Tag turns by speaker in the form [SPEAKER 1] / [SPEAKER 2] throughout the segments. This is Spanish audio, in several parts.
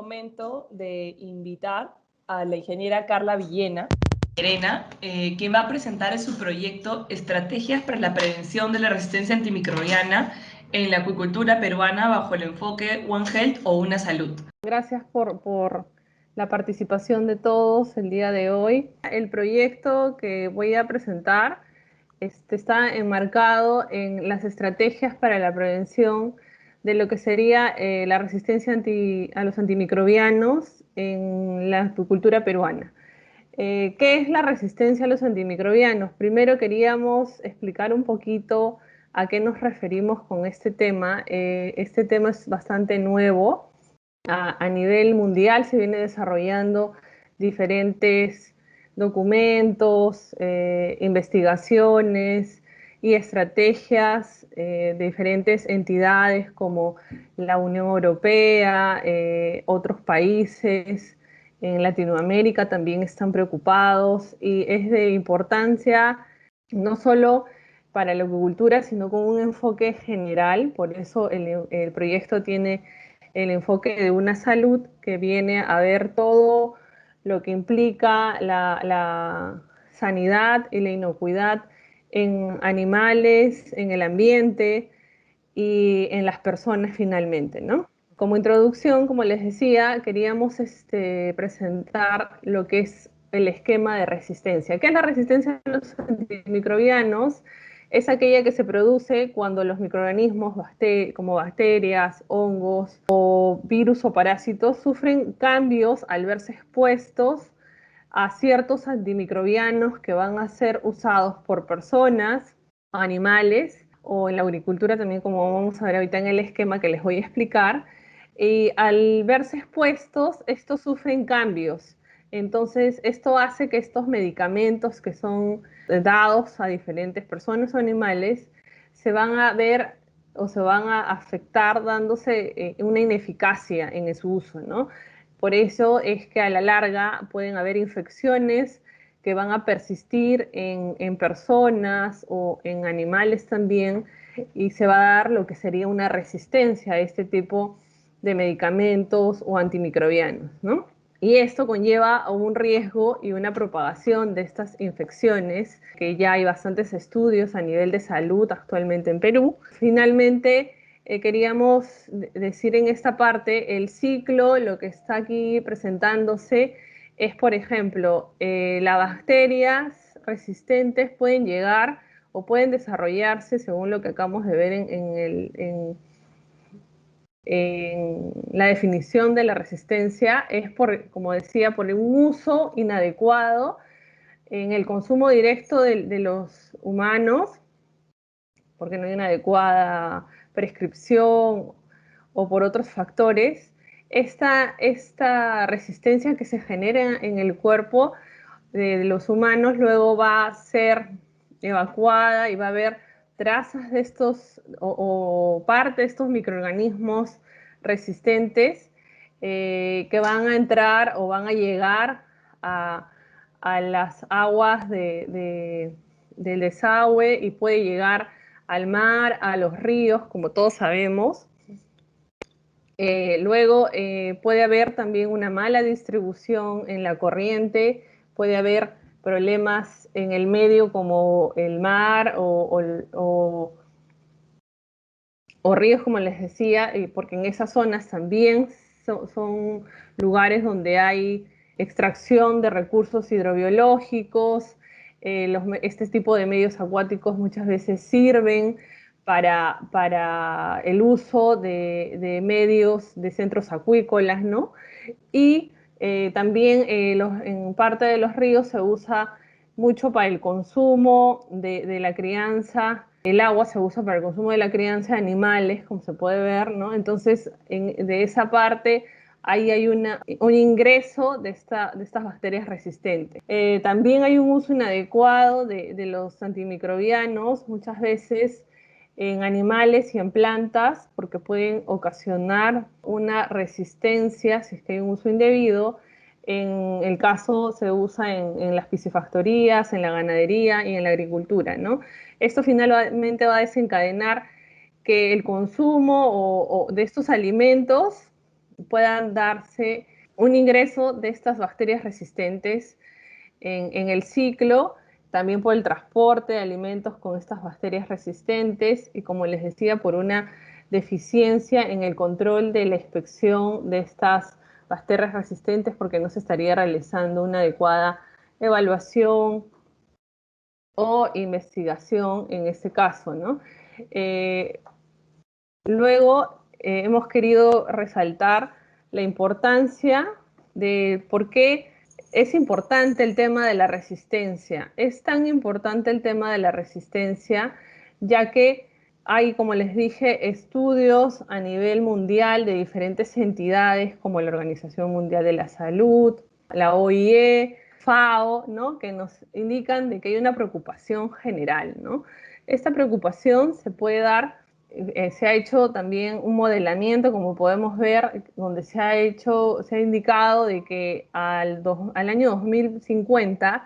[SPEAKER 1] momento de invitar a la ingeniera Carla Villena, quien va a presentar su proyecto Estrategias para la Prevención de la Resistencia Antimicrobiana en la acuicultura peruana bajo el enfoque One Health o Una Salud.
[SPEAKER 2] Gracias por la participación de todos el día de hoy. El proyecto que voy a presentar está enmarcado en las estrategias para la prevención de lo que sería la resistencia a los antimicrobianos en la acuicultura peruana. ¿Qué es la resistencia a los antimicrobianos? Primero queríamos explicar un poquito a qué nos referimos con este tema. Este tema es bastante nuevo. A nivel mundial se viene desarrollando diferentes documentos, investigaciones y estrategias de diferentes entidades como la Unión Europea, otros países en Latinoamérica también están preocupados y es de importancia no solo para la acuicultura, sino con un enfoque general. Por eso el proyecto tiene el enfoque de una salud que viene a ver todo lo que implica la sanidad y la inocuidad en animales, en el ambiente y en las personas finalmente, ¿no? Como introducción, como les decía, queríamos presentar lo que es el esquema de resistencia. ¿Qué es la resistencia a los antimicrobianos? Es aquella que se produce cuando los microorganismos como bacterias, hongos o virus o parásitos sufren cambios al verse expuestos a ciertos antimicrobianos que van a ser usados por personas, animales o en la agricultura también, como vamos a ver ahorita en el esquema que les voy a explicar. Y al verse expuestos, estos sufren cambios. Entonces, esto hace que estos medicamentos que son dados a diferentes personas o animales se van a ver o se van a afectar dándose una ineficacia en su uso, ¿no? Por eso es que a la larga pueden haber infecciones que van a persistir en personas o en animales también y se va a dar lo que sería una resistencia a este tipo de medicamentos o antimicrobianos, ¿no? Y esto conlleva a un riesgo y una propagación de estas infecciones, que ya hay bastantes estudios a nivel de salud actualmente en Perú. Finalmente, queríamos decir en esta parte, el ciclo, lo que está aquí presentándose es, por ejemplo, las bacterias resistentes pueden llegar o pueden desarrollarse, según lo que acabamos de ver en la definición de la resistencia, es por, como decía, por un uso inadecuado en el consumo directo de los humanos, porque no hay una adecuada prescripción o por otros factores. Esta resistencia que se genera en el cuerpo de los humanos luego va a ser evacuada y va a haber trazas de estos o parte de estos microorganismos resistentes que van a entrar o van a llegar a las aguas del desagüe y puede llegar al mar, a los ríos, como todos sabemos. Luego puede haber también una mala distribución en la corriente, puede haber problemas en el medio como el mar o ríos, como les decía, porque en esas zonas también son lugares donde hay extracción de recursos hidrobiológicos. Este tipo de medios acuáticos muchas veces sirven para el uso de medios de centros acuícolas, ¿no? Y también en parte de los ríos se usa mucho para el consumo de la crianza. El agua se usa para el consumo de la crianza de animales, como se puede ver, ¿no? Entonces, de esa parte, ahí hay un ingreso de estas bacterias resistentes. También hay un uso inadecuado de los antimicrobianos, muchas veces en animales y en plantas, porque pueden ocasionar una resistencia si es que hay un uso indebido. En el caso se usa en las piscifactorías, en la ganadería y en la agricultura, ¿no? Esto finalmente va a desencadenar que el consumo de estos alimentos puedan darse un ingreso de estas bacterias resistentes en el ciclo, también por el transporte de alimentos con estas bacterias resistentes y, como les decía, por una deficiencia en el control de la inspección de estas bacterias resistentes, porque no se estaría realizando una adecuada evaluación o investigación en ese caso, ¿no? Luego, hemos querido resaltar la importancia de por qué es importante el tema de la resistencia. Es tan importante el tema de la resistencia, ya que hay, como les dije, estudios a nivel mundial de diferentes entidades como la Organización Mundial de la Salud, la OIE, FAO, ¿no? Que nos indican de que hay una preocupación general, ¿no? Esta preocupación se puede dar, se ha hecho también un modelamiento, como podemos ver, donde se ha indicado de que al año 2050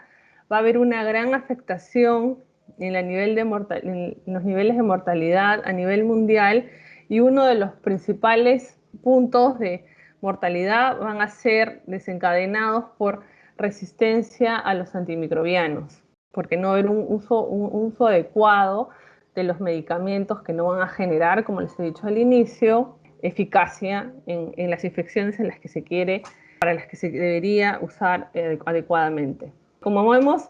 [SPEAKER 2] va a haber una gran afectación en los niveles de mortalidad a nivel mundial, y uno de los principales puntos de mortalidad van a ser desencadenados por resistencia a los antimicrobianos, porque no va a haber un uso adecuado de los medicamentos, que no van a generar, como les he dicho al inicio, eficacia en las infecciones para las que se debería usar adecuadamente. Como vemos,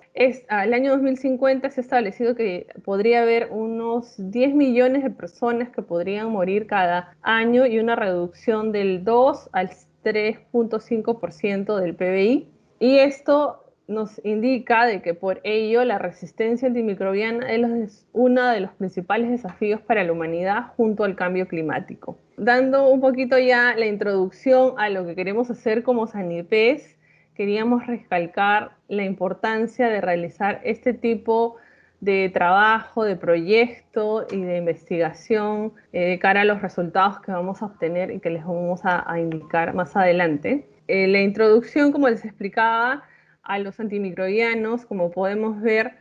[SPEAKER 2] al año 2050 se ha establecido que podría haber unos 10 millones de personas que podrían morir cada año, y una reducción del 2 al 3.5% del PBI. Y esto nos indica de que por ello la resistencia antimicrobiana es uno de los principales desafíos para la humanidad junto al cambio climático. Dando un poquito ya la introducción a lo que queremos hacer como Sanipes, queríamos recalcar la importancia de realizar este tipo de trabajo, de proyecto y de investigación de cara a los resultados que vamos a obtener y que les vamos a indicar más adelante. La introducción, como les explicaba, a los antimicrobianos, como podemos ver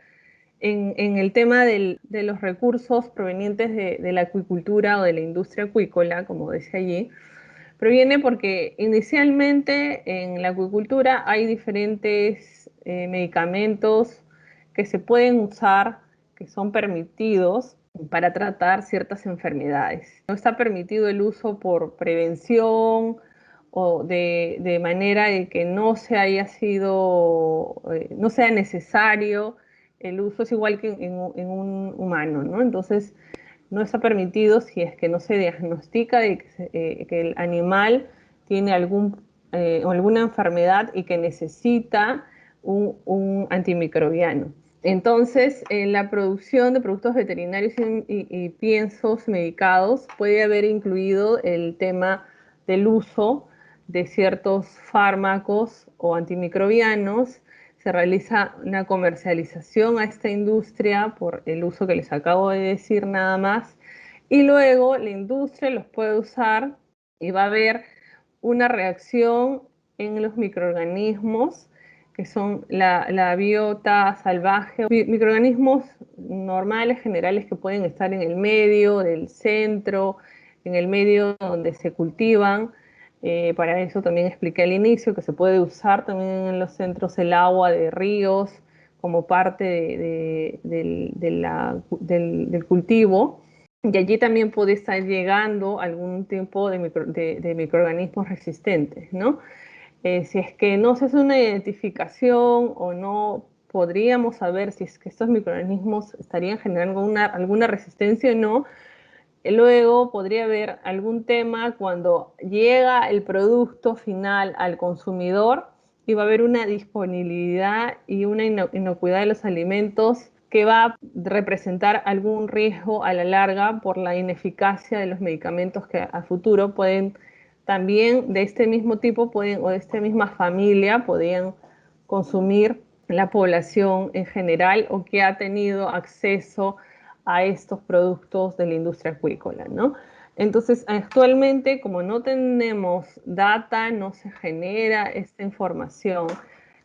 [SPEAKER 2] en el tema de los recursos provenientes de la acuicultura o de la industria acuícola, como decía allí, proviene porque inicialmente en la acuicultura hay diferentes medicamentos que se pueden usar, que son permitidos para tratar ciertas enfermedades. No está permitido el uso por prevención o de manera de que no se haya sido, no sea necesario el uso. Es igual que en un humano, ¿no? Entonces, no está permitido si es que no se diagnostica de que el animal tiene alguna enfermedad y que necesita un antimicrobiano. Entonces, en la producción de productos veterinarios y piensos medicados puede haber incluido el tema del uso de ciertos fármacos o antimicrobianos. Se realiza una comercialización a esta industria por el uso que les acabo de decir nada más, y luego la industria los puede usar y va a haber una reacción en los microorganismos, que son la biota salvaje, microorganismos normales, generales, que pueden estar en el medio del centro, en el medio donde se cultivan. Para eso también expliqué al inicio que se puede usar también en los centros el agua de ríos como parte del cultivo. Y allí también puede estar llegando algún tipo de microorganismos resistentes, ¿no? Si es que no se hace una identificación o no podríamos saber si es que estos microorganismos estarían generando alguna resistencia o no, luego podría haber algún tema cuando llega el producto final al consumidor, y va a haber una disponibilidad y una inocuidad de los alimentos que va a representar algún riesgo a la larga por la ineficacia de los medicamentos que a futuro pueden también de este mismo tipo o de esta misma familia podrían consumir la población en general, o que ha tenido acceso a estos productos de la industria acuícola, ¿no? Entonces, actualmente, como no tenemos data, no se genera esta información.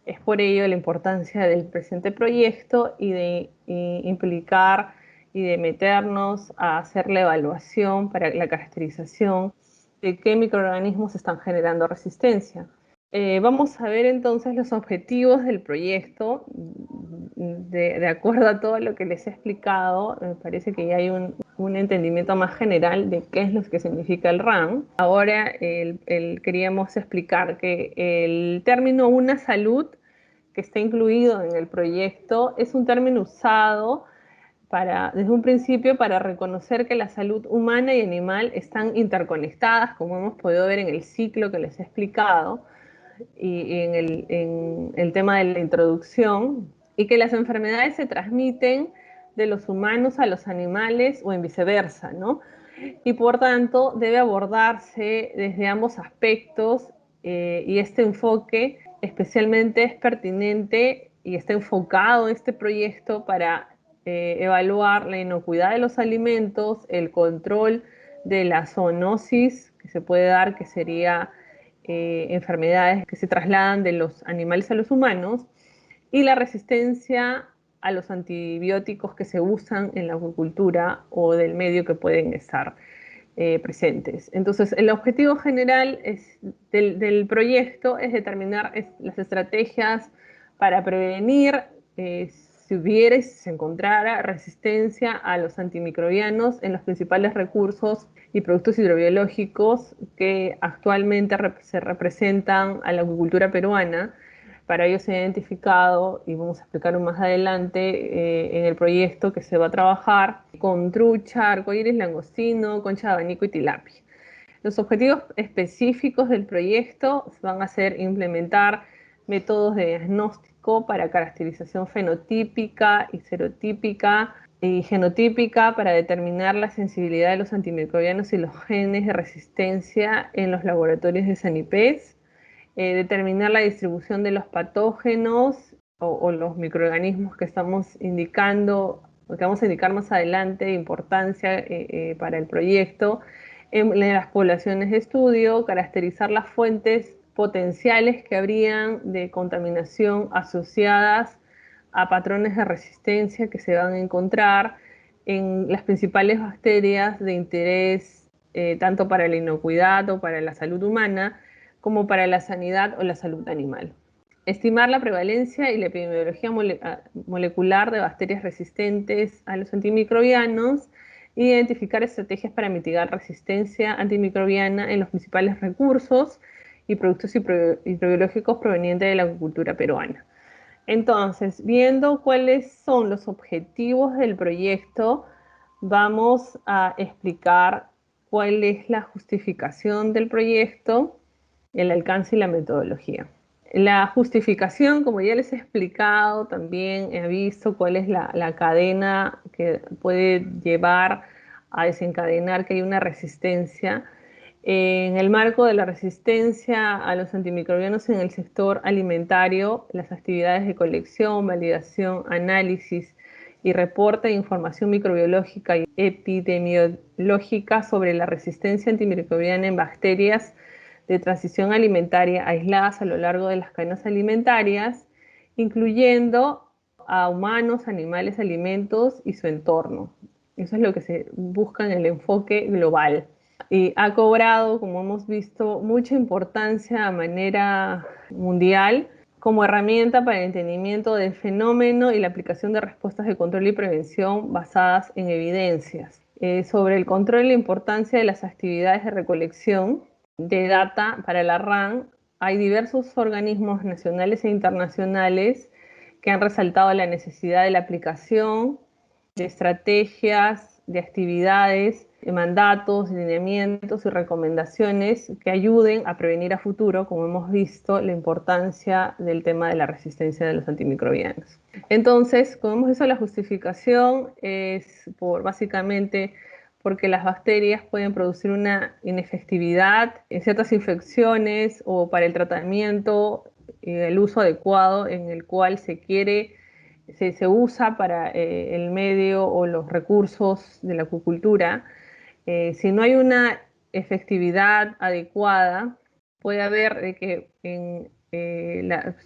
[SPEAKER 2] Es por ello la importancia del presente proyecto y de implicar y de meternos a hacer la evaluación para la caracterización de qué microorganismos están generando resistencia. Vamos a ver entonces los objetivos del proyecto. De acuerdo a todo lo que les he explicado, me parece que ya hay un entendimiento más general de qué es lo que significa el RAM. Ahora queríamos explicar que el término una salud, que está incluido en el proyecto, es un término usado desde un principio para reconocer que la salud humana y animal están interconectadas, como hemos podido ver en el ciclo que les he explicado y en el tema de la introducción, y que las enfermedades se transmiten de los humanos a los animales o en viceversa, ¿no? Y por tanto debe abordarse desde ambos aspectos, y este enfoque especialmente es pertinente y está enfocado este proyecto para evaluar la inocuidad de los alimentos, el control de la zoonosis que se puede dar, que sería enfermedades que se trasladan de los animales a los humanos, y la resistencia a los antibióticos que se usan en la acuicultura o del medio que pueden estar presentes. Entonces, el objetivo general del proyecto es determinar las estrategias para prevenir, si hubiera y si se encontrara resistencia a los antimicrobianos en los principales recursos y productos hidrobiológicos que actualmente se representan a la acuicultura peruana. Para ello se ha identificado, y vamos a explicarlo más adelante, en el proyecto que se va a trabajar con trucha, arcoíris, langostino, concha de abanico y tilapia. Los objetivos específicos del proyecto van a ser implementar métodos de diagnóstico para caracterización fenotípica y serotípica y genotípica para determinar la sensibilidad de los antimicrobianos y los genes de resistencia en los laboratorios de Sanipes, determinar la distribución de los patógenos o los microorganismos que estamos indicando, o que vamos a indicar más adelante de importancia para el proyecto en las poblaciones de estudio, caracterizar las fuentes potenciales que habrían de contaminación asociadas a patrones de resistencia que se van a encontrar en las principales bacterias de interés, tanto para la inocuidad o para la salud humana, como para la sanidad o la salud animal. Estimar la prevalencia y la epidemiología molecular de bacterias resistentes a los antimicrobianos, e identificar estrategias para mitigar resistencia antimicrobiana en los principales recursos y productos hidrobiológicos provenientes de la agricultura peruana. Entonces, viendo cuáles son los objetivos del proyecto, vamos a explicar cuál es la justificación del proyecto, el alcance y la metodología. La justificación, como ya les he explicado, también he visto cuál es la cadena que puede llevar a desencadenar que hay una resistencia. En el marco de la resistencia a los antimicrobianos en el sector alimentario, las actividades de colección, validación, análisis y reporte de información microbiológica y epidemiológica sobre la resistencia antimicrobiana en bacterias de transición alimentaria aisladas a lo largo de las cadenas alimentarias, incluyendo a humanos, animales, alimentos y su entorno. Eso es lo que se busca en el enfoque global. Y ha cobrado, como hemos visto, mucha importancia a manera mundial como herramienta para el entendimiento del fenómeno y la aplicación de respuestas de control y prevención basadas en evidencias. Sobre el control y la importancia de las actividades de recolección de data para la RAN, hay diversos organismos nacionales e internacionales que han resaltado la necesidad de la aplicación de estrategias, de actividades, de mandatos, lineamientos y recomendaciones que ayuden a prevenir a futuro, como hemos visto, la importancia del tema de la resistencia de los antimicrobianos. Entonces, como hemos visto, la justificación es básicamente porque las bacterias pueden producir una inefectividad en ciertas infecciones o para el tratamiento y el uso adecuado en el cual se usa para el medio o los recursos de la acuicultura. Si no hay una efectividad adecuada, puede haber de que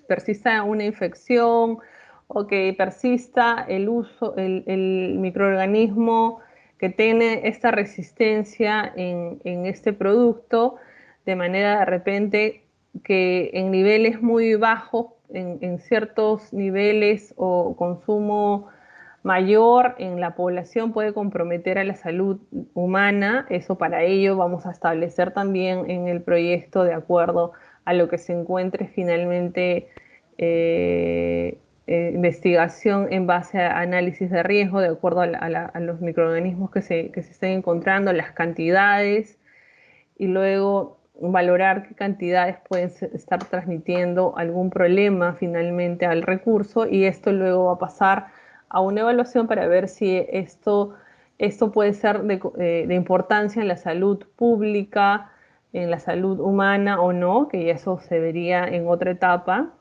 [SPEAKER 2] persista una infección o que persista el microorganismo que tiene esta resistencia en este producto, de manera de repente que en niveles muy bajos, en ciertos niveles o consumo mayor en la población puede comprometer a la salud humana. Eso, para ello vamos a establecer también en el proyecto, de acuerdo a lo que se encuentre finalmente, investigación en base a análisis de riesgo, de acuerdo a los microorganismos que se estén encontrando, las cantidades, y luego valorar qué cantidades pueden estar transmitiendo algún problema finalmente al recurso, y esto luego va a pasar a una evaluación para ver si esto puede ser de importancia en la salud pública, en la salud humana o no, que eso se vería en otra etapa,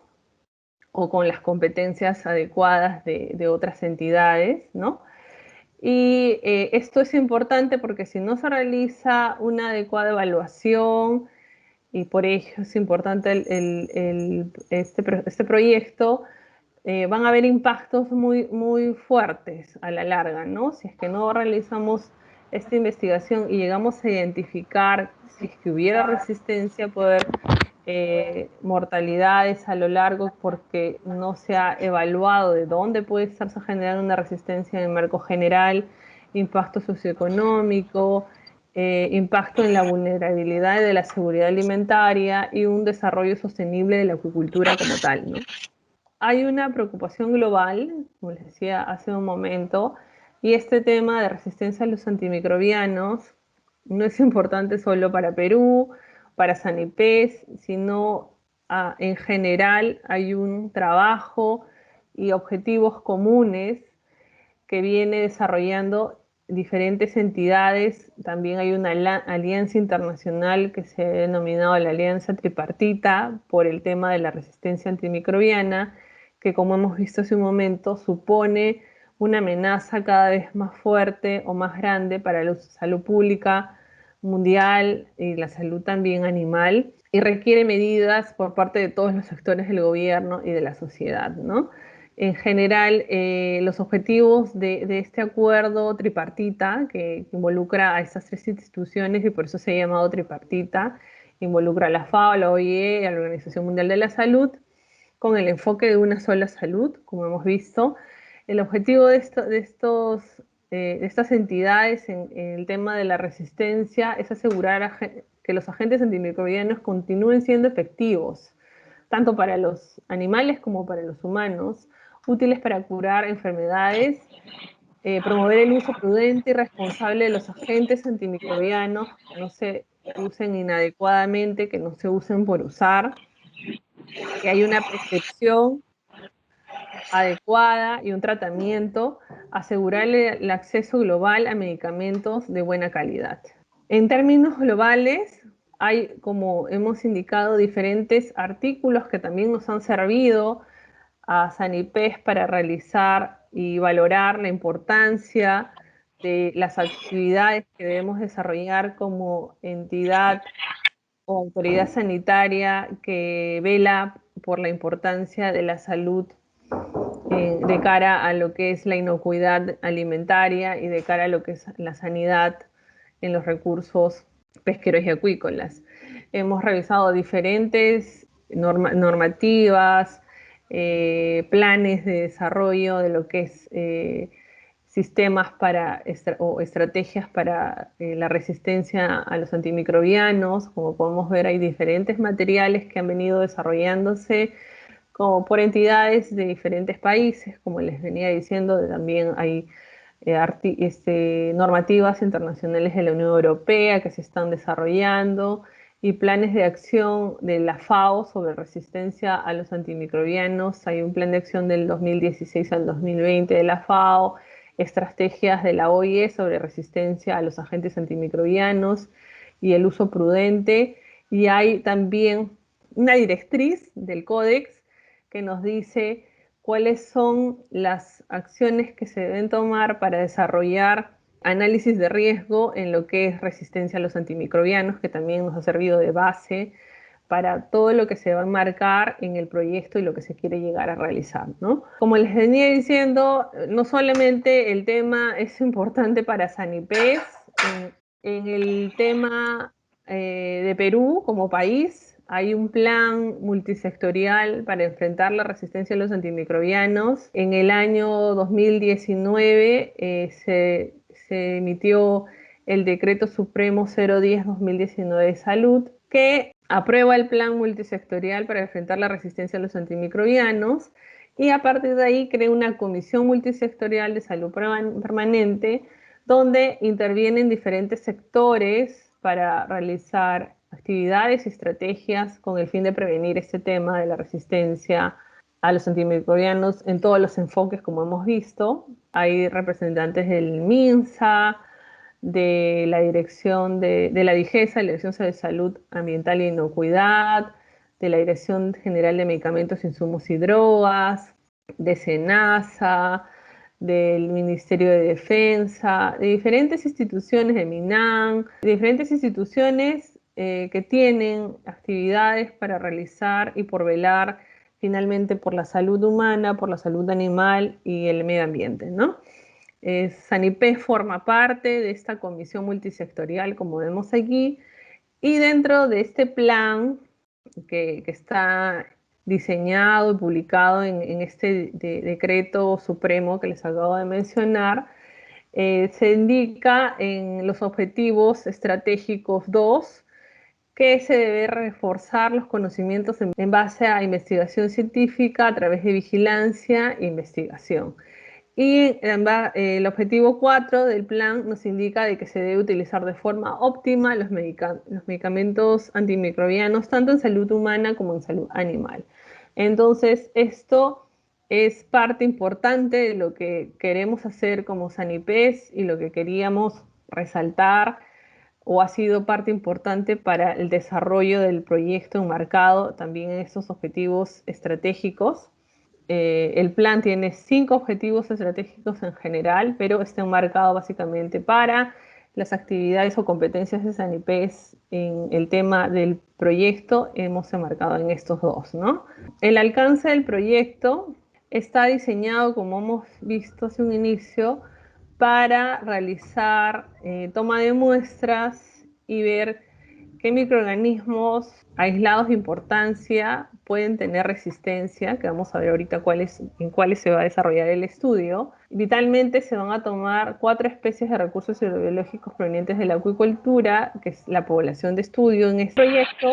[SPEAKER 2] o con las competencias adecuadas de otras entidades, ¿no? Y esto es importante porque si no se realiza una adecuada evaluación, y por ello es importante este proyecto, van a haber impactos muy fuertes a la larga, ¿no? Si es que no realizamos esta investigación y llegamos a identificar si es que hubiera resistencia, puede haber mortalidades a lo largo porque no se ha evaluado de dónde puede estarse generando una resistencia en el marco general, impacto socioeconómico, impacto en la vulnerabilidad de la seguridad alimentaria y un desarrollo sostenible de la acuicultura como tal, ¿no? Hay una preocupación global, como les decía hace un momento, y este tema de resistencia a los antimicrobianos no es importante solo para Perú, para Sanipes, sino en general hay un trabajo y objetivos comunes que viene desarrollando diferentes entidades. También hay una alianza internacional que se ha denominado la Alianza Tripartita por el tema de la resistencia antimicrobiana, que, como hemos visto hace un momento, supone una amenaza cada vez más fuerte o más grande para la salud pública mundial y la salud también animal, y requiere medidas por parte de todos los sectores del gobierno y de la sociedad, ¿no? En general, los objetivos de este acuerdo tripartita, que involucra a estas tres instituciones y por eso se ha llamado tripartita, involucra a la FAO, la OIE y a la Organización Mundial de la Salud, con el enfoque de una sola salud, como hemos visto. El objetivo de estas entidades en el tema de la resistencia es asegurar que los agentes antimicrobianos continúen siendo efectivos, tanto para los animales como para los humanos, útiles para curar enfermedades, promover el uso prudente y responsable de los agentes antimicrobianos, que no se usen inadecuadamente, que no se usen por usar, que hay una prescripción adecuada y un tratamiento, asegurarle el acceso global a medicamentos de buena calidad. En términos globales, hay, como hemos indicado, diferentes artículos que también nos han servido a Sanipes para realizar y valorar la importancia de las actividades que debemos desarrollar como entidad o autoridad sanitaria que vela por la importancia de la salud, de cara a lo que es la inocuidad alimentaria y de cara a lo que es la sanidad en los recursos pesqueros y acuícolas. Hemos revisado diferentes normativas, planes de desarrollo de lo que es sistemas o estrategias para la resistencia a los antimicrobianos. Como podemos ver, hay diferentes materiales que han venido desarrollándose como por entidades de diferentes países. Como les venía diciendo, también hay normativas internacionales de la Unión Europea que se están desarrollando, y planes de acción de la FAO sobre resistencia a los antimicrobianos. Hay un plan de acción del 2016 al 2020 de la FAO, estrategias de la OIE sobre resistencia a los agentes antimicrobianos y el uso prudente. Y hay también una directriz del Códex que nos dice cuáles son las acciones que se deben tomar para desarrollar análisis de riesgo en lo que es resistencia a los antimicrobianos, que también nos ha servido de base para todo lo que se va a enmarcar en el proyecto y lo que se quiere llegar a realizar, ¿no? Como les venía diciendo, no solamente el tema es importante para Sanipes, en el tema de Perú como país hay un plan multisectorial para enfrentar la resistencia a los antimicrobianos. En el año 2019 se emitió el Decreto Supremo 010-2019 de Salud, que aprueba el plan multisectorial para enfrentar la resistencia a los antimicrobianos y a partir de ahí crea una comisión multisectorial de salud permanente donde intervienen diferentes sectores para realizar actividades y estrategias con el fin de prevenir este tema de la resistencia a los antimicrobianos en todos los enfoques, como hemos visto. Hay representantes del MINSA, de la Dirección de la DIGESA, la Dirección de Salud Ambiental e Inocuidad, de la Dirección General de Medicamentos, Insumos y Drogas, de SENASA, del Ministerio de Defensa, de diferentes instituciones, de MINAN, de diferentes instituciones que tienen actividades para realizar y por velar finalmente por la salud humana, por la salud animal y el medio ambiente, ¿no? Sanipes forma parte de esta comisión multisectorial, como vemos aquí, y dentro de este plan que está diseñado y publicado en este decreto supremo que les acabo de mencionar, se indica en los objetivos estratégicos 2 que se debe reforzar los conocimientos en base a investigación científica a través de vigilancia e investigación. Y el objetivo 4 del plan nos indica de que se debe utilizar de forma óptima los medicamentos antimicrobianos, tanto en salud humana como en salud animal. Entonces, esto es parte importante de lo que queremos hacer como Sanipes y lo que queríamos resaltar o ha sido parte importante para el desarrollo del proyecto enmarcado también en estos objetivos estratégicos. El plan tiene 5 objetivos estratégicos en general, pero está enmarcado básicamente para las actividades o competencias de Sanipes en el tema del proyecto, hemos enmarcado en estos dos, ¿no? El alcance del proyecto está diseñado, como hemos visto hace un inicio, para realizar toma de muestras y ver qué microorganismos aislados de importancia pueden tener resistencia, que vamos a ver ahorita en cuáles se va a desarrollar el estudio. Vitalmente se van a tomar 4 especies de recursos hidrobiológicos provenientes de la acuicultura, que es la población de estudio en este proyecto.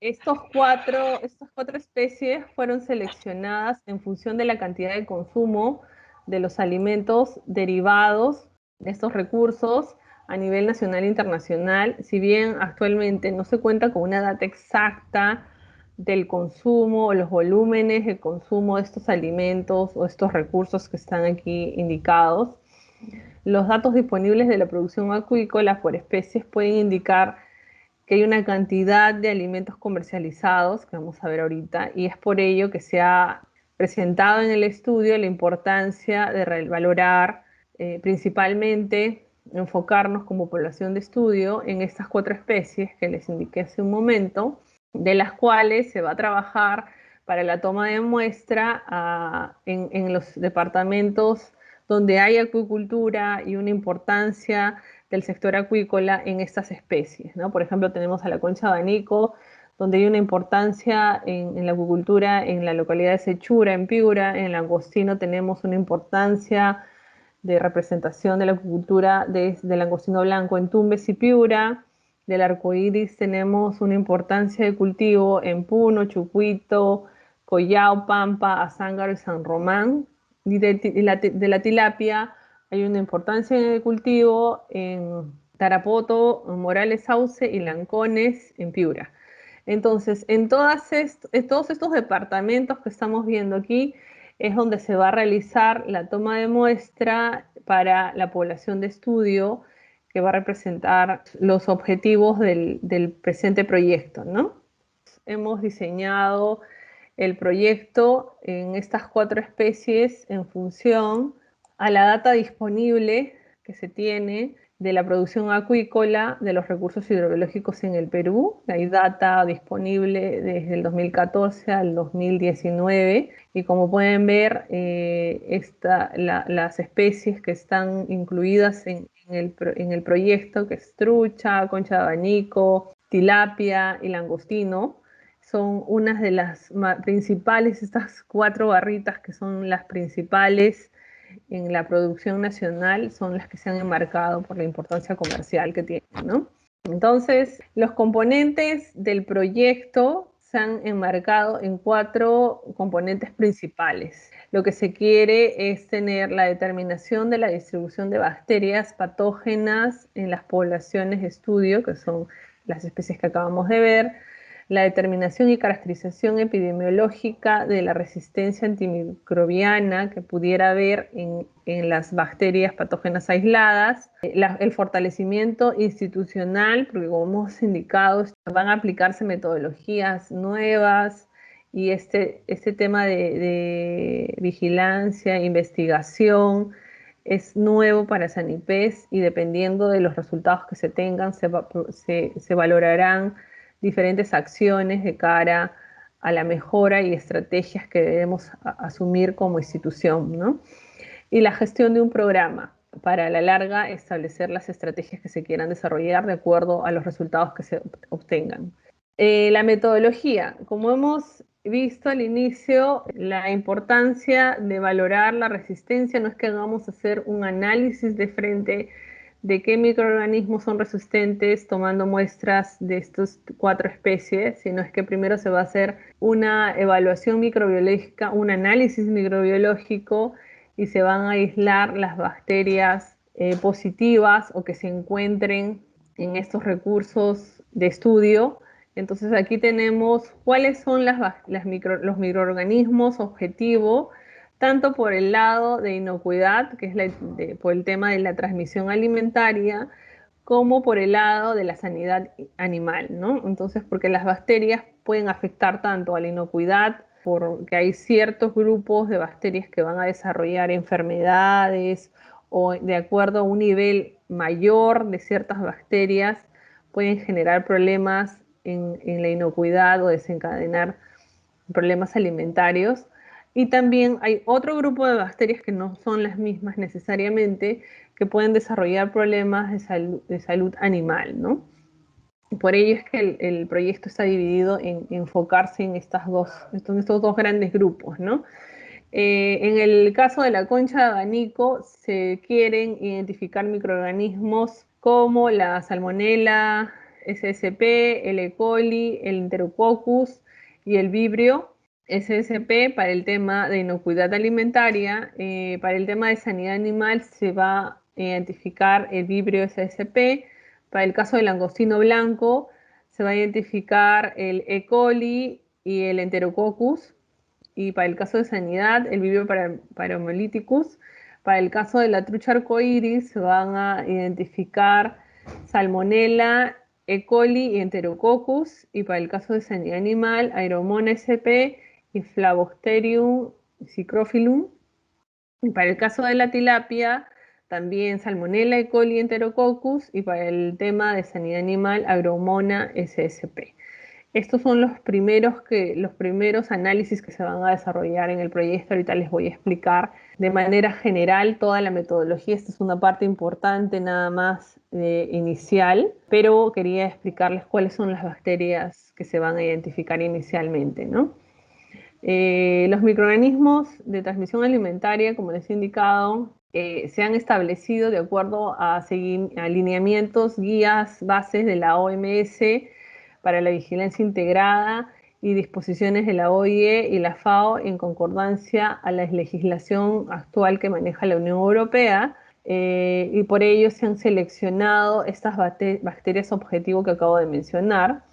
[SPEAKER 2] Estas cuatro especies fueron seleccionadas en función de la cantidad de consumo de los alimentos derivados de estos recursos a nivel nacional e internacional. Si bien actualmente no se cuenta con una data exacta del consumo o los volúmenes de consumo de estos alimentos o estos recursos que están aquí indicados, los datos disponibles de la producción acuícola por especies pueden indicar que hay una cantidad de alimentos comercializados, que vamos a ver ahorita, y es por ello que se ha presentado en el estudio la importancia de valorar principalmente enfocarnos como población de estudio en estas 4 especies que les indiqué hace un momento, de las cuales se va a trabajar para la toma de muestra en los departamentos donde hay acuicultura y una importancia del sector acuícola en estas especies, ¿no? Por ejemplo, tenemos a la concha de abanico, donde hay una importancia en la acuicultura en la localidad de Sechura, en Piura. En el langostino tenemos una importancia de representación de la acuicultura del langostino blanco en Tumbes y Piura. Del arcoíris tenemos una importancia de cultivo en Puno, Chucuito, Collao, Pampa, Azángaro y San Román. Y de la tilapia hay una importancia en el cultivo en Tarapoto, Morales Sauce y Lancones en Piura. Entonces, en todos estos departamentos que estamos viendo aquí es donde se va a realizar la toma de muestra para la población de estudio que va a representar los objetivos del presente proyecto, ¿no? Hemos diseñado el proyecto en estas 4 especies en función a la data disponible que se tiene de la producción acuícola de los recursos hidrobiológicos en el Perú. Hay data disponible desde el 2014 al 2019 y como pueden ver, las especies que están incluidas en el proyecto, que es trucha, concha de abanico, tilapia y langostino, son unas de las principales, estas 4 barritas que son las principales en la producción nacional, son las que se han enmarcado por la importancia comercial que tienen, ¿no? Entonces, los componentes del proyecto se han enmarcado en 4 componentes principales. Lo que se quiere es tener la determinación de la distribución de bacterias patógenas en las poblaciones de estudio, que son las especies que acabamos de ver, la determinación y caracterización epidemiológica de la resistencia antimicrobiana que pudiera haber en las bacterias patógenas aisladas, el fortalecimiento institucional, porque como hemos indicado, van a aplicarse metodologías nuevas y este tema de vigilancia, investigación, es nuevo para Sanipes y dependiendo de los resultados que se tengan, se valorarán diferentes acciones de cara a la mejora y estrategias que debemos asumir como institución, ¿no? Y la gestión de un programa para a la larga establecer las estrategias que se quieran desarrollar de acuerdo a los resultados que se obtengan. La metodología, como hemos visto al inicio, la importancia de valorar la resistencia no es que vamos a hacer un análisis de frente de qué microorganismos son resistentes tomando muestras de estas 4 especies, sino es que primero se va a hacer una evaluación microbiológica, un análisis microbiológico y se van a aislar las bacterias positivas o que se encuentren en estos recursos de estudio. Entonces aquí tenemos cuáles son los microorganismos objetivo, tanto por el lado de inocuidad, que es por el tema de la transmisión alimentaria, como por el lado de la sanidad animal, ¿no? Entonces, porque las bacterias pueden afectar tanto a la inocuidad, porque hay ciertos grupos de bacterias que van a desarrollar enfermedades o de acuerdo a un nivel mayor de ciertas bacterias, pueden generar problemas en la inocuidad o desencadenar problemas alimentarios. Y también hay otro grupo de bacterias que no son las mismas necesariamente, que pueden desarrollar problemas de salud animal, ¿no? Por ello es que el proyecto está dividido en enfocarse en estos dos grandes grupos, ¿no? En el caso de la concha de abanico se quieren identificar microorganismos como la Salmonella, SSP, el E. coli, el Enterococcus y el Vibrio. SSP para el tema de inocuidad alimentaria, para el tema de sanidad animal se va a identificar el Vibrio SSP, para el caso del langostino blanco se va a identificar el E. coli y el Enterococcus, y para el caso de sanidad, el Vibrio Paramolyticus. Para el caso de la trucha arcoíris, se van a identificar Salmonella, E. coli y Enterococcus. Y para el caso de sanidad animal, Aeromona sp y Flavosterium psicrophyllum. Y para el caso de la tilapia, también Salmonella, E. coli y Enterococcus. Y para el tema de sanidad animal, Agromona ssp. Estos son los primeros análisis que se van a desarrollar en el proyecto. Ahorita les voy a explicar de manera general toda la metodología. Esta es una parte importante nada más inicial, pero quería explicarles cuáles son las bacterias que se van a identificar inicialmente, ¿no? Los microorganismos de transmisión alimentaria, como les he indicado, se han establecido de acuerdo a alineamientos, guías, bases de la OMS para la vigilancia integrada y disposiciones de la OIE y la FAO en concordancia a la legislación actual que maneja la Unión Europea, y por ello se han seleccionado estas bacterias objetivo que acabo de mencionar,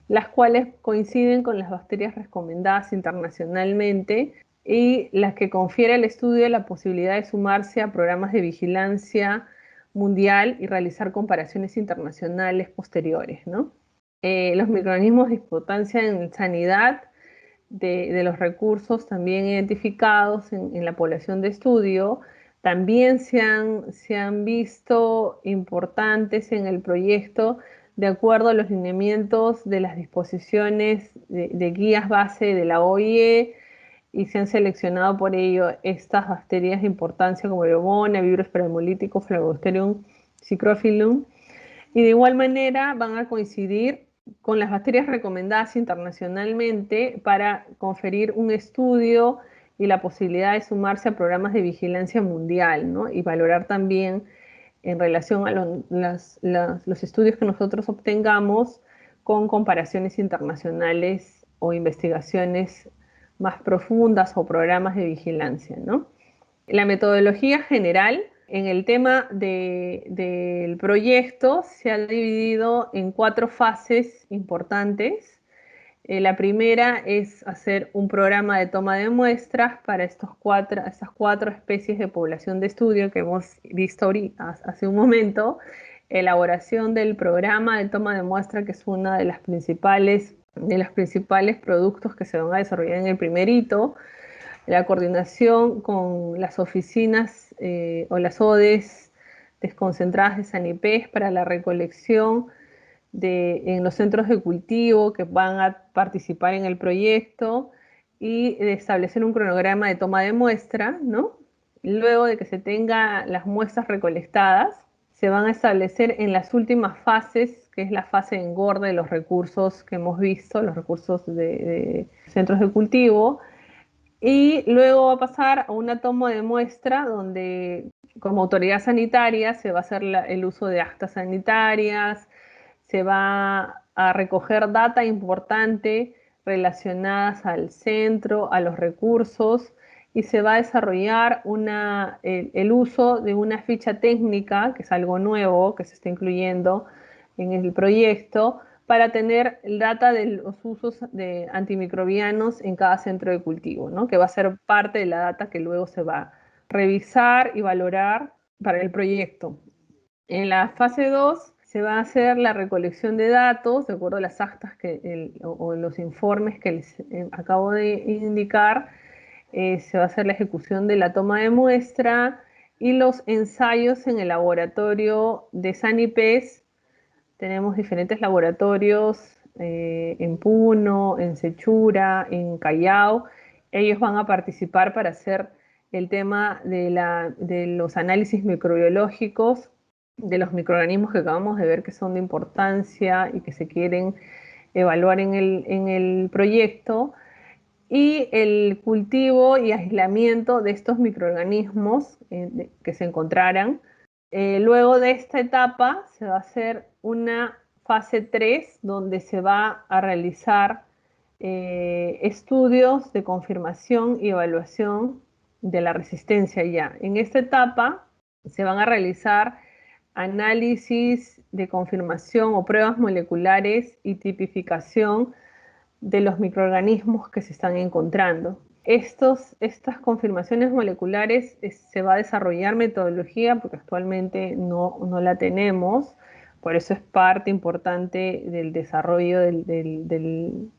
[SPEAKER 2] las cuales coinciden con las bacterias recomendadas internacionalmente y las que confiere al estudio la posibilidad de sumarse a programas de vigilancia mundial y realizar comparaciones internacionales posteriores, ¿no? Los microorganismos de importancia en sanidad de los recursos también identificados en la población de estudio también se han visto importantes en el proyecto de acuerdo a los lineamientos de las disposiciones de guías base de la OIE, y se han seleccionado por ello estas bacterias de importancia como el Obona, Virus parahemolítico, Phlegosterium psicrophyllum, y de igual manera van a coincidir con las bacterias recomendadas internacionalmente para conferir un estudio y la posibilidad de sumarse a programas de vigilancia mundial, ¿no? Y valorar también en relación a los estudios que nosotros obtengamos con comparaciones internacionales o investigaciones más profundas o programas de vigilancia, ¿no? La metodología general en el tema del proyecto se ha dividido en 4 fases importantes. La primera es hacer un programa de toma de muestras para estas 4 especies de población de estudio que hemos visto hace un momento. Elaboración del programa de toma de muestra, que es una de los principales productos que se van a desarrollar en el primer hito. La coordinación con las oficinas o las ODEs desconcentradas de Sanipes para la recolección en los centros de cultivo que van a participar en el proyecto, y de establecer un cronograma de toma de muestra, ¿no? Luego de que se tenga las muestras recolectadas, se van a establecer en las últimas fases, que es la fase de engorde de los recursos que hemos visto, los recursos de centros de cultivo, y luego va a pasar a una toma de muestra donde como autoridad sanitaria se va a hacer el uso de actas sanitarias, se va a recoger data importante relacionadas al centro, a los recursos, y se va a desarrollar el uso de una ficha técnica, que es algo nuevo que se está incluyendo en el proyecto, para tener data de los usos de antimicrobianos en cada centro de cultivo, ¿no? Que va a ser parte de la data que luego se va a revisar y valorar para el proyecto. En la fase 2 se va a hacer la recolección de datos, de acuerdo a las actas o los informes que les acabo de indicar. Se va a hacer la ejecución de la toma de muestra y los ensayos en el laboratorio de Sanipes. Tenemos diferentes laboratorios en Puno, en Sechura, en Callao. Ellos van a participar para hacer el tema de los análisis microbiológicos de los microorganismos que acabamos de ver que son de importancia y que se quieren evaluar en el proyecto, y el cultivo y aislamiento de estos microorganismos que se encontraran. Luego de esta etapa se va a hacer una fase 3 donde se va a realizar estudios de confirmación y evaluación de la resistencia ya. En esta etapa se van a realizar análisis de confirmación o pruebas moleculares y tipificación de los microorganismos que se están encontrando. Estas confirmaciones moleculares se va a desarrollar metodología porque actualmente no la tenemos, por eso es parte importante del desarrollo del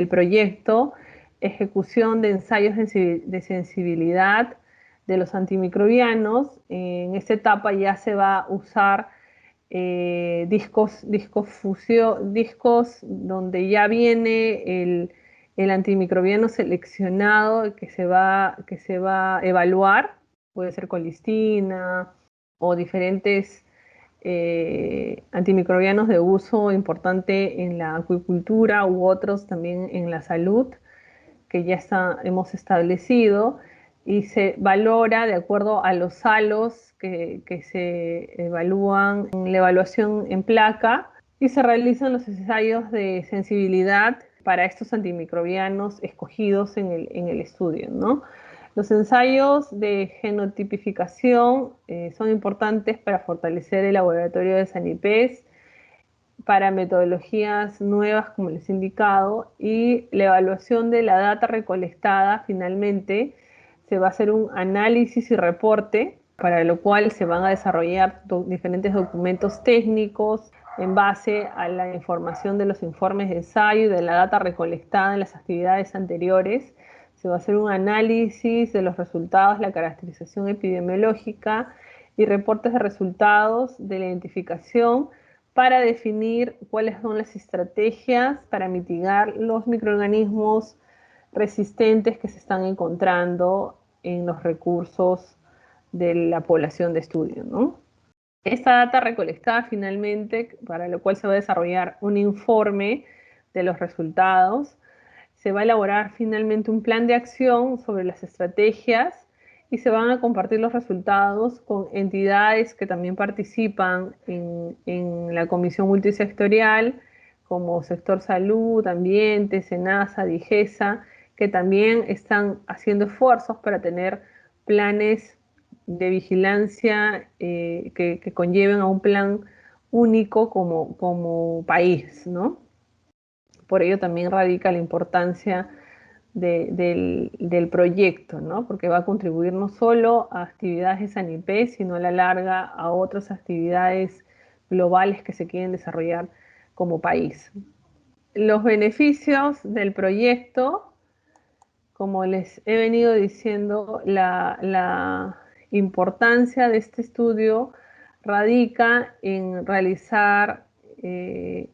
[SPEAKER 2] proyecto. Ejecución de ensayos de sensibilidad de los antimicrobianos. En esta etapa ya se va a usar discos donde ya viene el antimicrobiano seleccionado que se va a evaluar. Puede ser colistina o diferentes antimicrobianos de uso importante en la acuicultura u otros también en la salud que ya hemos establecido, y se valora de acuerdo a los halos que se evalúan en la evaluación en placa, y se realizan los ensayos de sensibilidad para estos antimicrobianos escogidos en el estudio, ¿no? Los ensayos de genotipificación son importantes para fortalecer el laboratorio de Sanipes para metodologías nuevas, como les he indicado, y la evaluación de la data recolectada. Finalmente se va a hacer un análisis y reporte, para lo cual se van a desarrollar diferentes documentos técnicos en base a la información de los informes de ensayo y de la data recolectada en las actividades anteriores. Se va a hacer un análisis de los resultados, la caracterización epidemiológica y reportes de resultados de la identificación para definir cuáles son las estrategias para mitigar los microorganismos resistentes que se están encontrando en los recursos de la población de estudio, ¿no? Esta data recolectada finalmente, para lo cual se va a desarrollar un informe de los resultados, se va a elaborar finalmente un plan de acción sobre las estrategias y se van a compartir los resultados con entidades que también participan en la comisión multisectorial, como sector salud, ambiente, SENASA, DIGESA, que también están haciendo esfuerzos para tener planes de vigilancia que conlleven a un plan único como país, ¿no? Por ello también radica la importancia del proyecto, ¿no? Porque va a contribuir no solo a actividades de Sanipé, sino a la larga a otras actividades globales que se quieren desarrollar como país. Los beneficios del proyecto, como les he venido diciendo, la importancia de este estudio radica en realizar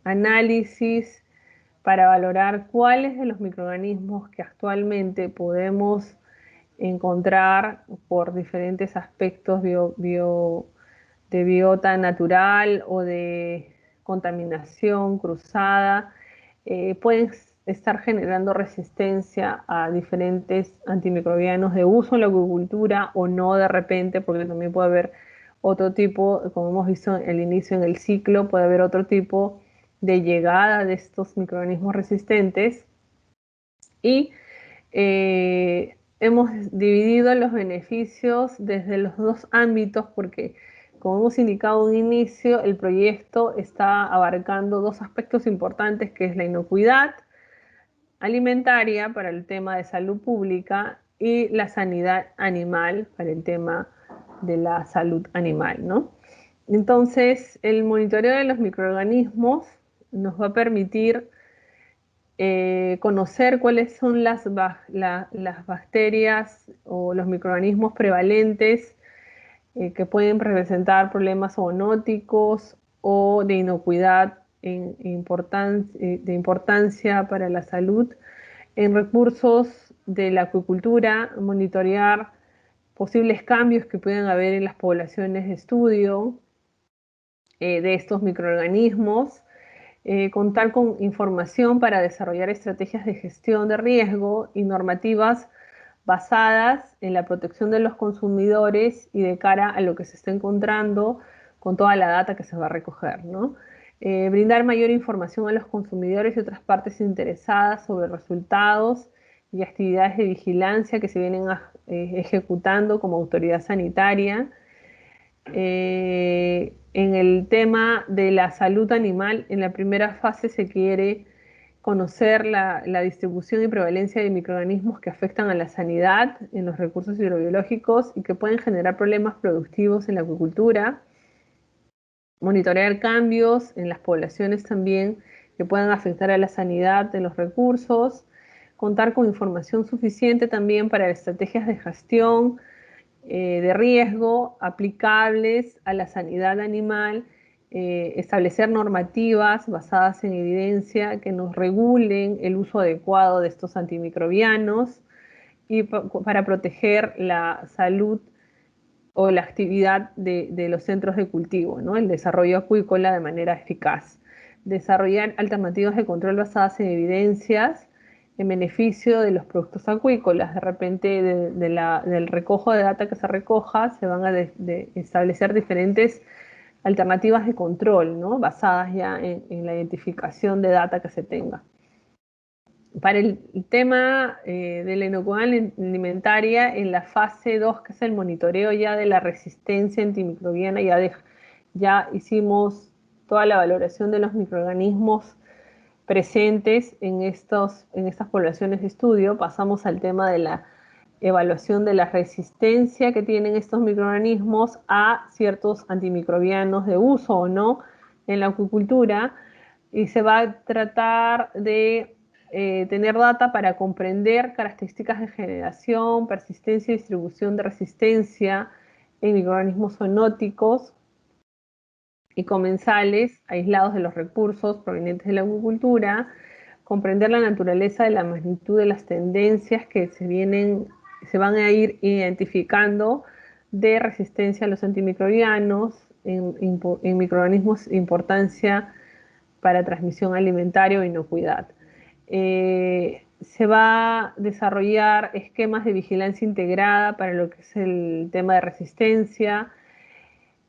[SPEAKER 2] análisis para valorar cuáles de los microorganismos que actualmente podemos encontrar por diferentes aspectos de biota natural o de contaminación cruzada, pueden estar generando resistencia a diferentes antimicrobianos de uso en la acuicultura o no de repente, porque también puede haber otro tipo, como hemos visto al inicio en el ciclo, puede haber otro tipo de llegada de estos microorganismos resistentes. Y hemos dividido los beneficios desde los dos ámbitos porque, como hemos indicado en un inicio, el proyecto está abarcando dos aspectos importantes, que es la inocuidad alimentaria para el tema de salud pública y la sanidad animal para el tema de la salud animal, ¿no? Entonces, el monitoreo de los microorganismos nos va a permitir conocer cuáles son las bacterias o los microorganismos prevalentes que pueden presentar problemas zoonóticos o de inocuidad de importancia para la salud en recursos de la acuicultura, monitorear posibles cambios que puedan haber en las poblaciones de estudio de estos microorganismos, contar con información para desarrollar estrategias de gestión de riesgo y normativas basadas en la protección de los consumidores y de cara a lo que se está encontrando con toda la data que se va a recoger, ¿no? Brindar mayor información a los consumidores y otras partes interesadas sobre resultados y actividades de vigilancia que se vienen ejecutando como autoridad sanitaria. En el tema de la salud animal, en la primera fase se quiere conocer la distribución y prevalencia de microorganismos que afectan a la sanidad en los recursos hidrobiológicos y que pueden generar problemas productivos en la acuicultura, monitorear cambios en las poblaciones también que puedan afectar a la sanidad de los recursos, contar con información suficiente también para estrategias de gestión de riesgo aplicables a la sanidad animal, establecer normativas basadas en evidencia que nos regulen el uso adecuado de estos antimicrobianos y para proteger la salud o la actividad de los centros de cultivo, ¿no? El desarrollo acuícola de manera eficaz. Desarrollar alternativas de control basadas en evidencias en beneficio de los productos acuícolas. De repente, del recojo de data que se recoja, se van a establecer diferentes alternativas de control, ¿no? Basadas ya en la identificación de data que se tenga. Para el tema de la inocuidad alimentaria, en la fase 2, que es el monitoreo ya de la resistencia antimicrobiana, ya hicimos toda la valoración de los microorganismos presentes en estas poblaciones de estudio. Pasamos al tema de la evaluación de la resistencia que tienen estos microorganismos a ciertos antimicrobianos de uso o no en la acuicultura, y se va a tratar de tener data para comprender características de generación, persistencia y distribución de resistencia en microorganismos zoonóticos y comensales aislados de los recursos provenientes de la agricultura, comprender la naturaleza de la magnitud de las tendencias que se van a ir identificando de resistencia a los antimicrobianos en microorganismos de importancia para transmisión alimentaria o inocuidad. Se va a desarrollar esquemas de vigilancia integrada para lo que es el tema de resistencia,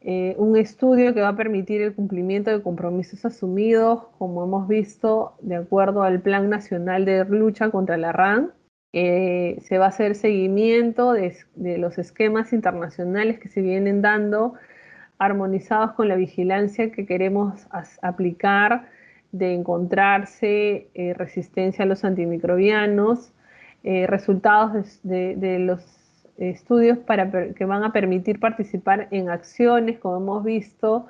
[SPEAKER 2] un estudio que va a permitir el cumplimiento de compromisos asumidos, como hemos visto, de acuerdo al Plan Nacional de Lucha contra la RAN. Se va a hacer seguimiento de los esquemas internacionales que se vienen dando, armonizados con la vigilancia que queremos aplicar de encontrarse resistencia a los antimicrobianos, resultados de los estudios que van a permitir participar en acciones, como hemos visto,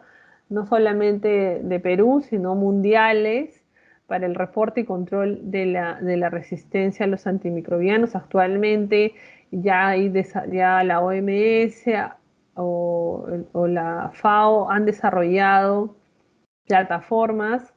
[SPEAKER 2] no solamente de Perú, sino mundiales, para el reporte y control de la resistencia a los antimicrobianos. Actualmente ya la OMS o la FAO han desarrollado plataformas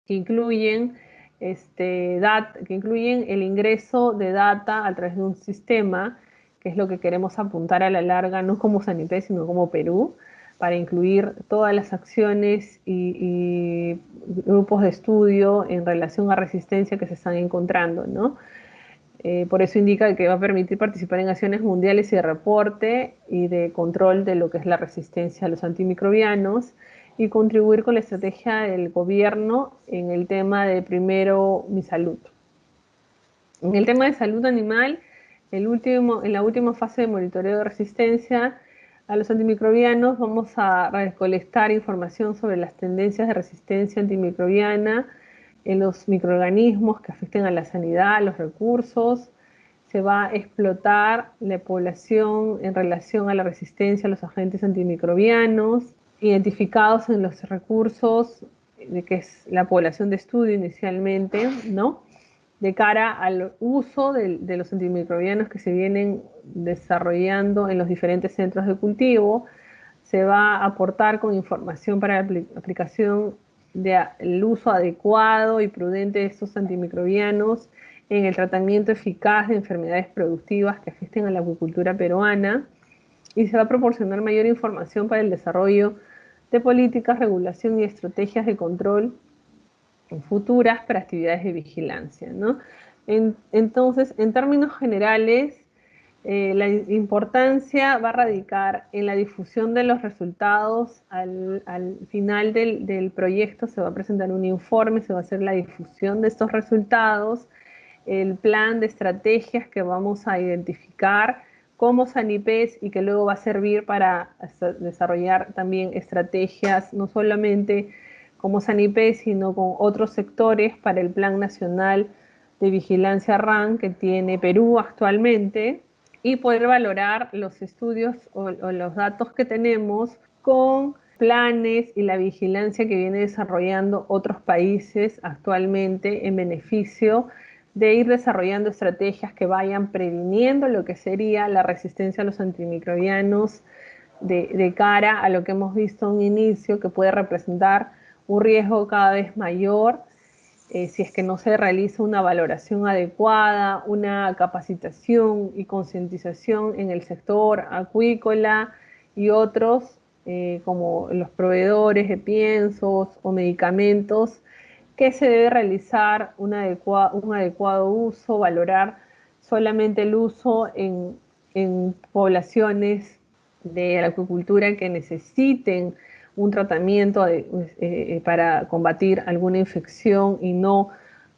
[SPEAKER 2] que incluyen, que incluyen el ingreso de data a través de un sistema, que es lo que queremos apuntar a la larga, no como Sanipé, sino como Perú, para incluir todas las acciones y grupos de estudio en relación a resistencia que se están encontrando, ¿no? Por eso indica que va a permitir participar en acciones mundiales y de reporte y de control de lo que es la resistencia a los antimicrobianos y contribuir con la estrategia del gobierno en el tema de primero mi salud. En el tema de salud animal, en la última fase de monitoreo de resistencia a los antimicrobianos, vamos a recolectar información sobre las tendencias de resistencia antimicrobiana en los microorganismos que afecten a la sanidad, a los recursos. Se va a explotar la población en relación a la resistencia a los agentes antimicrobianos, identificados en los recursos, que es la población de estudio inicialmente, ¿no? De cara al uso de los antimicrobianos que se vienen desarrollando en los diferentes centros de cultivo. Se va a aportar con información para la aplicación del uso adecuado y prudente de estos antimicrobianos en el tratamiento eficaz de enfermedades productivas que afecten a la acuicultura peruana, y se va a proporcionar mayor información para el desarrollo de políticas, regulación y estrategias de control futuras para actividades de vigilancia, ¿no? Entonces, en términos generales, la importancia va a radicar en la difusión de los resultados. Al final del proyecto se va a presentar un informe, se va a hacer la difusión de estos resultados, el plan de estrategias que vamos a identificar como Sanipes y que luego va a servir para desarrollar también estrategias, no solamente como Sanipes, sino con otros sectores para el Plan Nacional de Vigilancia RAN que tiene Perú actualmente, y poder valorar los estudios o los datos que tenemos con planes y la vigilancia que viene desarrollando otros países actualmente en beneficio de ir desarrollando estrategias que vayan previniendo lo que sería la resistencia a los antimicrobianos de cara a lo que hemos visto a un inicio, que puede representar un riesgo cada vez mayor si es que no se realiza una valoración adecuada, una capacitación y concientización en el sector acuícola y otros, como los proveedores de piensos o medicamentos, que se debe realizar un adecuado uso, valorar solamente el uso en poblaciones de la acuicultura que necesiten un tratamiento para combatir alguna infección y no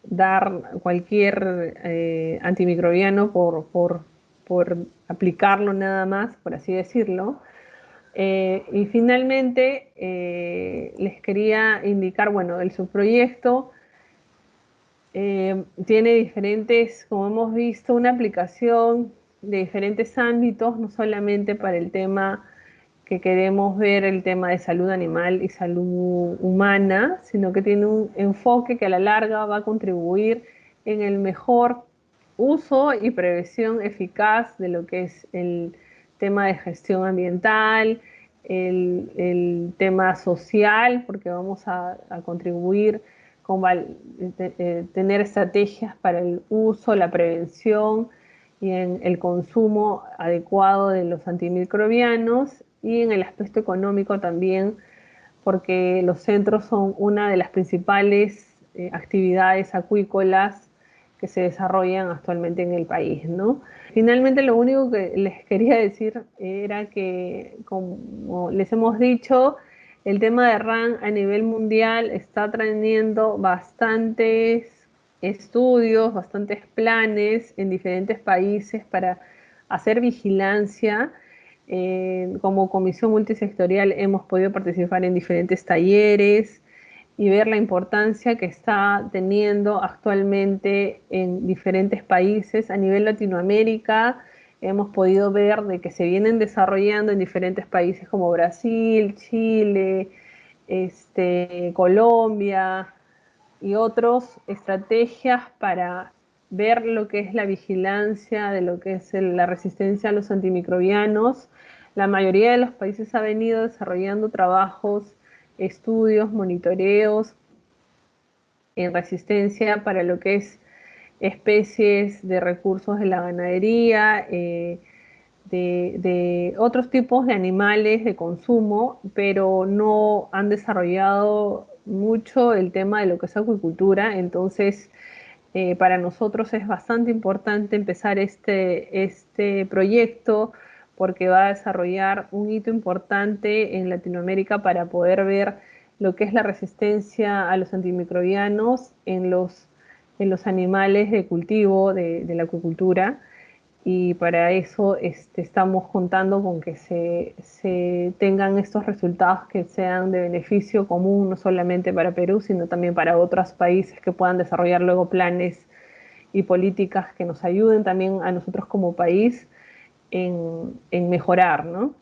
[SPEAKER 2] dar cualquier antimicrobiano por aplicarlo nada más, por así decirlo. Y finalmente les quería indicar, bueno, el subproyecto tiene diferentes, como hemos visto, una aplicación de diferentes ámbitos, no solamente para el tema que queremos ver, el tema de salud animal y salud humana, sino que tiene un enfoque que a la larga va a contribuir en el mejor uso y prevención eficaz de lo que es el tema de gestión ambiental, el tema social, porque vamos a contribuir con tener estrategias para el uso, la prevención y en el consumo adecuado de los antimicrobianos, y en el aspecto económico también, porque los centros son una de las principales actividades acuícolas que se desarrollan actualmente en el país, ¿no? Finalmente, lo único que les quería decir era que, como les hemos dicho, el tema de RAN a nivel mundial está trayendo bastantes estudios, bastantes planes en diferentes países para hacer vigilancia. Como comisión multisectorial hemos podido participar en diferentes talleres y ver la importancia que está teniendo actualmente en diferentes países. A nivel Latinoamérica hemos podido ver de que se vienen desarrollando en diferentes países como Brasil, Chile, Colombia y otras estrategias para ver lo que es la vigilancia de lo que es la resistencia a los antimicrobianos. La mayoría de los países ha venido desarrollando trabajos, estudios, monitoreos en resistencia para lo que es especies de recursos de la ganadería, de otros tipos de animales de consumo, pero no han desarrollado mucho el tema de lo que es acuicultura. Entonces, para nosotros es bastante importante empezar este proyecto, porque va a desarrollar un hito importante en Latinoamérica para poder ver lo que es la resistencia a los antimicrobianos en los animales de cultivo de la acuicultura. Y para eso estamos contando con que se tengan estos resultados que sean de beneficio común, no solamente para Perú, sino también para otros países que puedan desarrollar luego planes y políticas que nos ayuden también a nosotros como país en mejorar, ¿no?